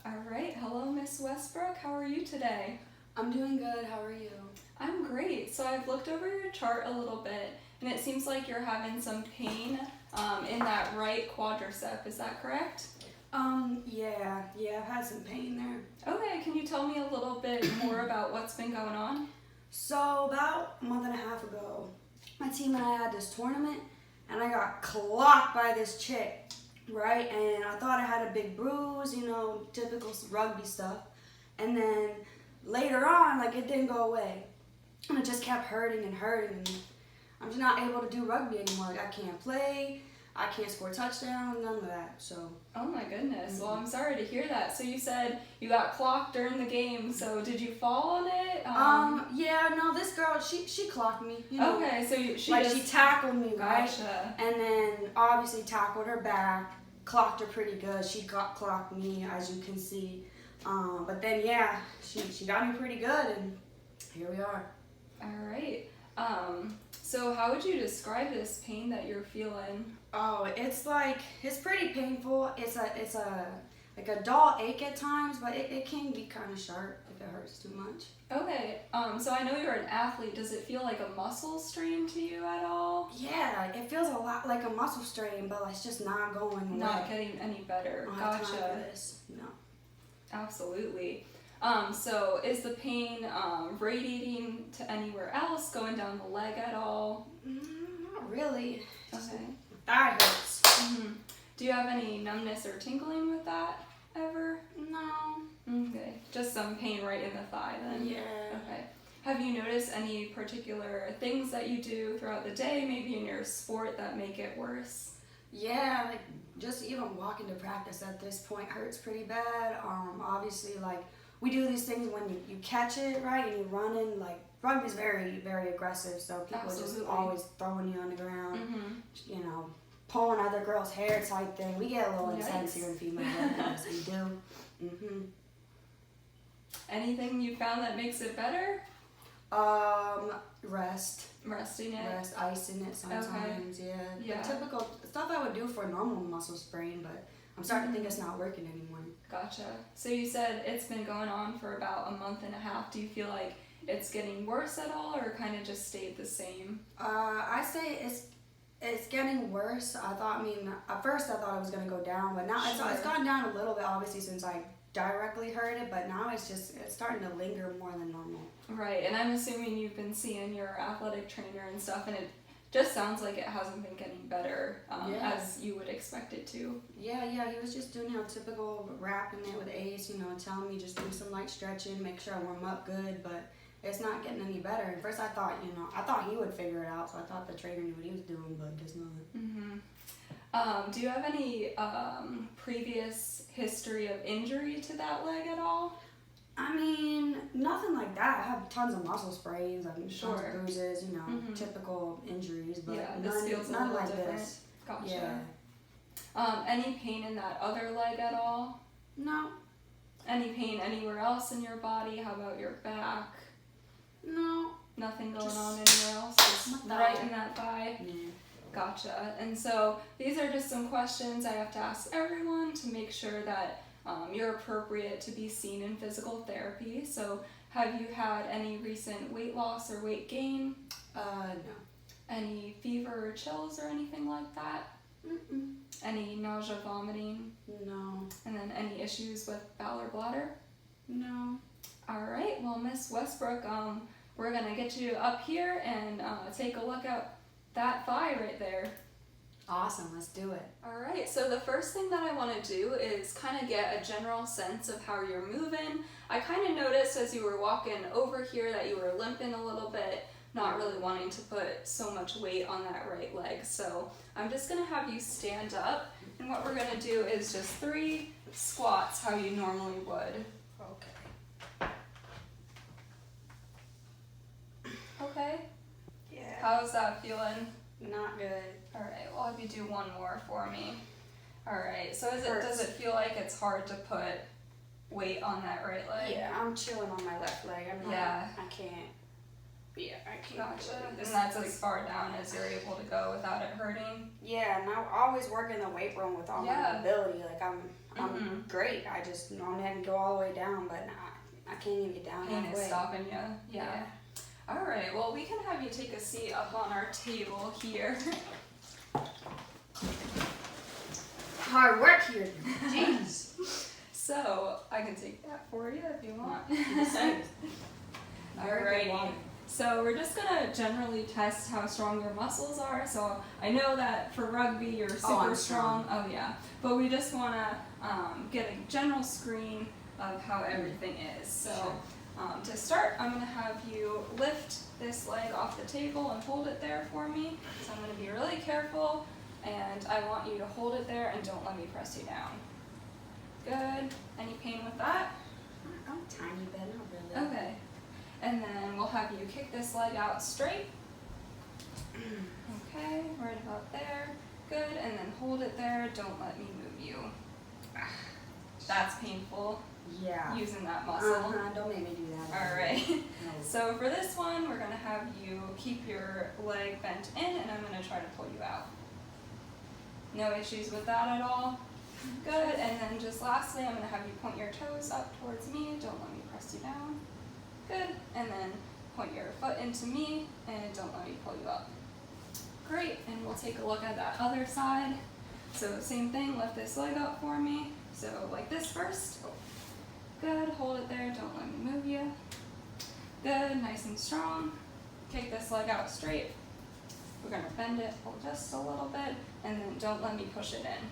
All right. Hello, Miss Westbrook. How are you today? I'm doing good. How are you? I'm great. So I've looked over your chart a little bit, and it seems like you're having some pain in that right quadricep. Is that correct? Yeah, I've had some pain there. Okay. Can you tell me a little bit more about what's been going on? So about a month and a half ago, my team and I had this tournament, and I got clocked by this chick, right? And I thought I had a big bruise, typical rugby stuff. And then later on, it didn't go away. And it just kept hurting and hurting. And I'm just not able to do rugby anymore. I can't play. I can't score touchdowns, none of that. So. Oh my goodness. Well, I'm sorry to hear that. So you said you got clocked during the game. So did you fall on it? Yeah, no, this girl, she clocked me. Okay, so she tackled me, right? Gotcha. And then obviously tackled her back, clocked her pretty good. She clocked me, as you can see. But then yeah, she got me pretty good, and here we are. All right. So how would you describe this pain that you're feeling? Oh, it's pretty painful. It's a dull ache at times, but it can be kind of sharp if it hurts too much. Okay. So I know you're an athlete. Does it feel like a muscle strain to you at all? Yeah, it feels a lot like a muscle strain, but it's just not going away. Not getting any better. I don't have Gotcha. time for this. No. Absolutely. So is the pain radiating to anywhere else, going down the leg at all? Not really. Okay. That hurts. Mm-hmm. Do you have any numbness or tingling with that ever? No. Okay. Just some pain right in the thigh then? Yeah. Okay. Have you noticed any particular things that you do throughout the day, maybe in your sport, that make it worse? Yeah, just even walking to practice at this point hurts pretty bad. Obviously, we do these things when you catch it, right, and you're running. Rugby's very, very aggressive, so people are just always throwing you on the ground, pulling other girls' hair type thing. We get a little intense here in female rugby, yes, we do. Anything you found that makes it better? Rest. Resting it? Rest, icing it sometimes, okay. Yeah. The typical stuff I would do for a normal muscle sprain, but I'm starting to think it's not working anymore. Gotcha. So you said it's been going on for about a month and a half. Do you feel like it's getting worse at all, or kind of just stayed the same? I say it's getting worse. At first I thought it was gonna go down, but now it's gone down a little bit, obviously, since I directly heard it, but now it's starting to linger more than normal. Right, and I'm assuming you've been seeing your athletic trainer and stuff, and it just sounds like it hasn't been getting better as you would expect it to. Yeah, he was just doing typical wrapping it with ACE, telling me just do some light stretching, make sure I warm up good, but it's not getting any better. At first I thought he would figure it out, so I thought the trainer knew what he was doing, but guess not. Mm-hmm. Do you have any previous history of injury to that leg at all? Nothing like that. I have tons of muscle sprains, tons of bruises, typical injuries, but this feels none a little like different. this. Gotcha. Yeah. Any pain in that other leg at all? No. Any pain anywhere else in your body? How about your back? No. Nothing going on anywhere else? Just right in that thigh? Yeah. Gotcha. And so these are just some questions I have to ask everyone to make sure that you're appropriate to be seen in physical therapy. So have you had any recent weight loss or weight gain? No. Any fever or chills or anything like that? Mm-mm. Any nausea, vomiting? No. And then any issues with bowel or bladder? No. All right. Well, Miss Westbrook, we're going to get you up here and take a look at that thigh right there. Awesome, let's do it. All right, so the first thing that I want to do is kind of get a general sense of how you're moving. I kind of noticed as you were walking over here that you were limping a little bit, not really wanting to put so much weight on that right leg. So I'm just going to have you stand up, and what we're going to do is just 3 squats how you normally would. Okay. Okay? Yeah. How's that feeling? Not good. All right, well, have you do one more for me. All right, so does it feel like it's hard to put weight on that right leg? Yeah, I'm chilling on my left leg. I can't. Yeah, I can't. Gotcha. And This that's is as far down as you're able to go without it hurting. Yeah, and I always work in the weight room with all my mobility. Like I'm great. I just normally I can go all the way down, but I can't even get down Pain halfway. is stopping you. Yeah. All right. Well, we can have you take a seat up on our table here. Hard work here. Jeez. So I can take that for you if you want. Very Alrighty. So we're just gonna generally test how strong your muscles are. So I know that for rugby you're super strong. Oh yeah. But we just wanna get a general screen of how everything is. So to start, I'm gonna have you lift this leg off the table and hold it there for me. So I'm gonna be really careful, and I want you to hold it there and don't let me press you down. Good. Any pain with that? A tiny bit, not really. Okay. And then we'll have you kick this leg out straight. Okay, right about there. Good, and then hold it there. Don't let me move you. That's painful. Yeah. Using that muscle. Don't make me do that. All right. No. So for this one, we're gonna have you keep your leg bent in, and I'm gonna try to pull you out. No issues with that at all? Good, and then just lastly, I'm gonna have you point your toes up towards me. Don't let me press you down. Good, and then point your foot into me, and don't let me pull you up. Great, and we'll take a look at that other side. So same thing, lift this leg up for me. So like this first. Good, hold it there, don't let me move you. Good, nice and strong. Kick this leg out straight. We're gonna bend it just a little bit, and then don't let me push it in.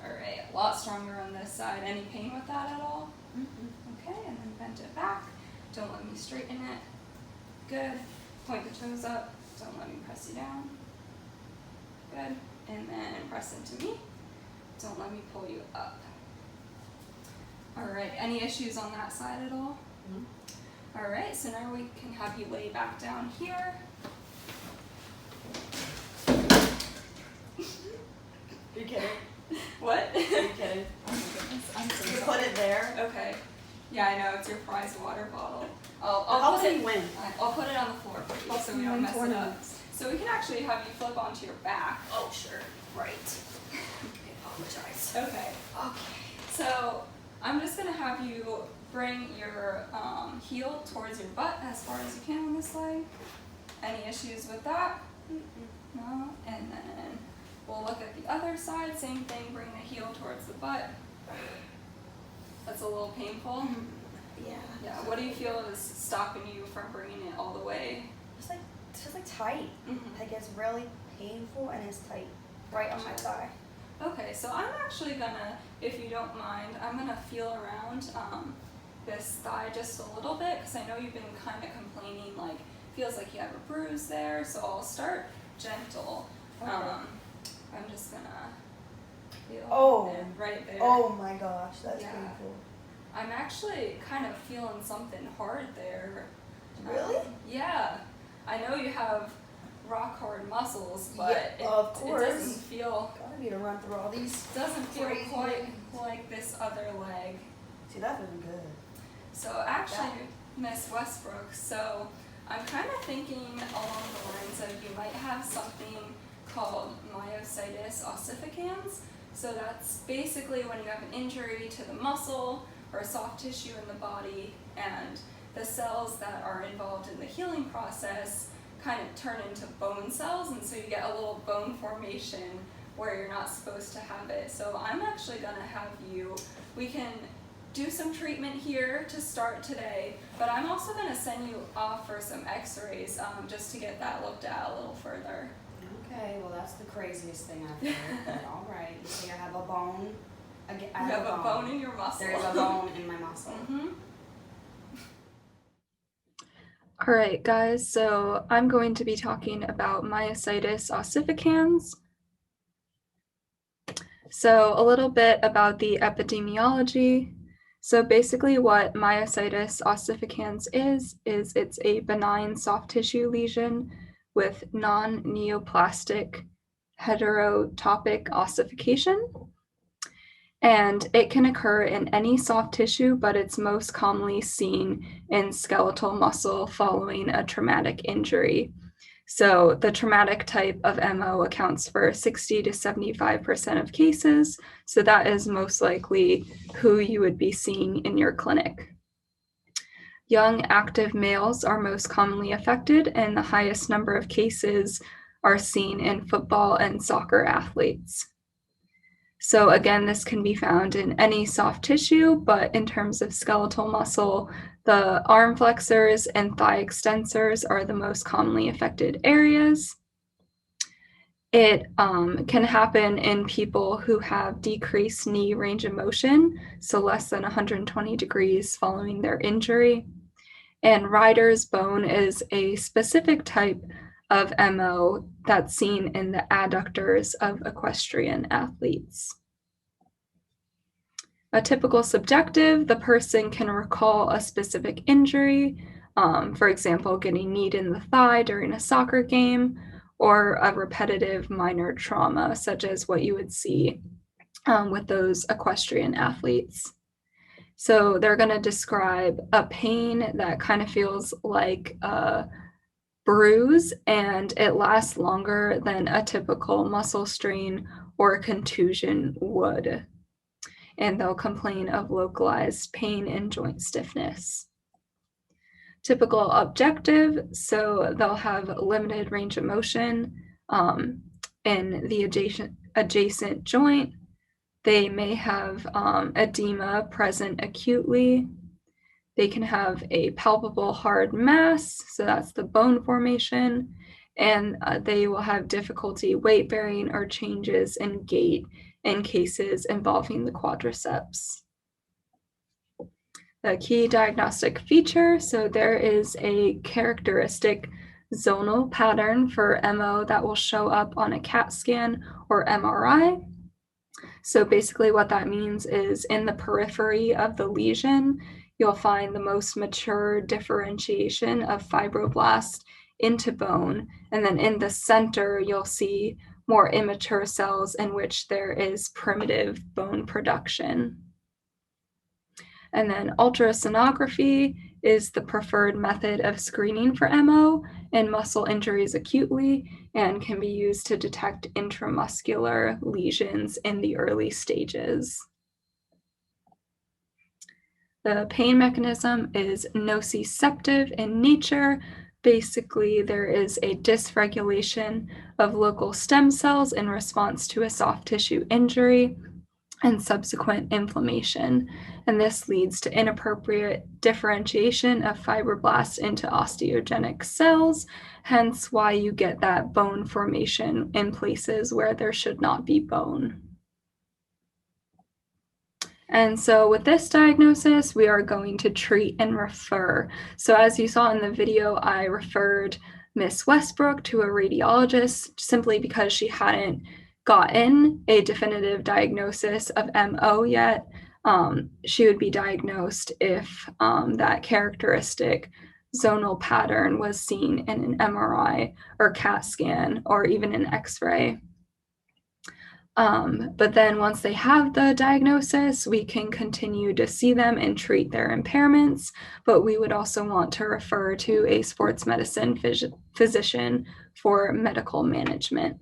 All right, a lot stronger on this side. Any pain with that at all? Okay, and then bend it back. Don't let me straighten it. Good. Point the toes up. Don't let me press you down. Good. And then press into me. Don't let me pull you up. All right, any issues on that side at all? All right, so now we can have you lay back down here. You're kidding. What? You're kidding. Oh my goodness, I'm so You sorry. put it there. Okay. Yeah, I know, it's your prized water bottle. I'll put it, win. I'll put it on the floor for you so we don't mess it up. So we can actually have you flip onto your back. Oh, sure. Right. I apologize. Okay. So I'm just gonna have you bring your heel towards your butt as far as you can on this leg. Any issues with that? No? And then we'll look at the other side. Same thing, bring the heel towards the butt. That's a little painful. Yeah. Yeah. What do you feel is stopping you from bringing it all the way? It's just like tight. Like it's really painful and it's tight right on my thigh. Okay, so I'm actually gonna, if you don't mind, I'm gonna feel around this thigh just a little bit, because I know you've been kind of complaining, like feels like you have a bruise there. So I'll start gentle. Okay. I'm just gonna feel right there. Oh my gosh, that's Yeah. painful. I'm actually kind of feeling something hard there. Really? Yeah. I know you have rock hard muscles, but Yeah, of course. it doesn't feel To run through all these. Crazy. quite like this other leg. See, that feels good. So actually, Miss Westbrook, so I'm kind of thinking along the lines of you might have something called Myositis Ossificans. So that's basically when you have an injury to the muscle or soft tissue in the body, and the cells that are involved in the healing process kind of turn into bone cells, and so you get a little bone formation where you're not supposed to have it. So I'm actually gonna have you, we can do some treatment here to start today, but I'm also gonna send you off for some x-rays just to get that looked at a little further. Okay, well that's the craziest thing I've heard, but alright. You say I have a bone. I You have have a bone in your muscle. There's a bone in my muscle. All right, guys, so I'm going to be talking about myositis ossificans. So a little bit about the epidemiology. So basically what myositis ossificans is it's a benign soft tissue lesion with non-neoplastic heterotopic ossification. And it can occur in any soft tissue, but it's most commonly seen in skeletal muscle following a traumatic injury. So the traumatic type of MO accounts for 60 to 75% of cases. So that is most likely who you would be seeing in your clinic. Young active males are most commonly affected, and the highest number of cases are seen in football and soccer athletes. So again, this can be found in any soft tissue, but in terms of skeletal muscle, the arm flexors and thigh extensors are the most commonly affected areas. It can happen in people who have decreased knee range of motion, so less than 120 degrees following their injury. And Ryder's bone is a specific type of MO that's seen in the adductors of equestrian athletes. A typical subjective, the person can recall a specific injury, for example, getting kneed in the thigh during a soccer game, or a repetitive minor trauma, such as what you would see with those equestrian athletes. So they're going to describe a pain that kind of feels like a bruise, and it lasts longer than a typical muscle strain or contusion would. And they'll complain of localized pain and joint stiffness. Typical objective, so they'll have limited range of motion in the adjacent joint. They may have edema present acutely. They can have a palpable hard mass, so that's the bone formation, and they will have difficulty weight bearing or changes in gait in cases involving the quadriceps. The key diagnostic feature, so there is a characteristic zonal pattern for MO that will show up on a CAT scan or MRI. So basically what that means is in the periphery of the lesion, you'll find the most mature differentiation of fibroblast into bone. And then in the center, you'll see more immature cells in which there is primitive bone production. And then ultrasonography is the preferred method of screening for MO and muscle injuries acutely, and can be used to detect intramuscular lesions in the early stages. The pain mechanism is nociceptive in nature. Basically, there is a dysregulation of local stem cells in response to a soft tissue injury and subsequent inflammation. And this leads to inappropriate differentiation of fibroblasts into osteogenic cells, hence why you get that bone formation in places where there should not be bone. And so with this diagnosis, we are going to treat and refer. So as you saw in the video, I referred Miss Westbrook to a radiologist simply because she hadn't gotten a definitive diagnosis of MO yet. She would be diagnosed if that characteristic zonal pattern was seen in an MRI or CAT scan or even an X-ray. But then once they have the diagnosis, we can continue to see them and treat their impairments, but we would also want to refer to a sports medicine physician for medical management.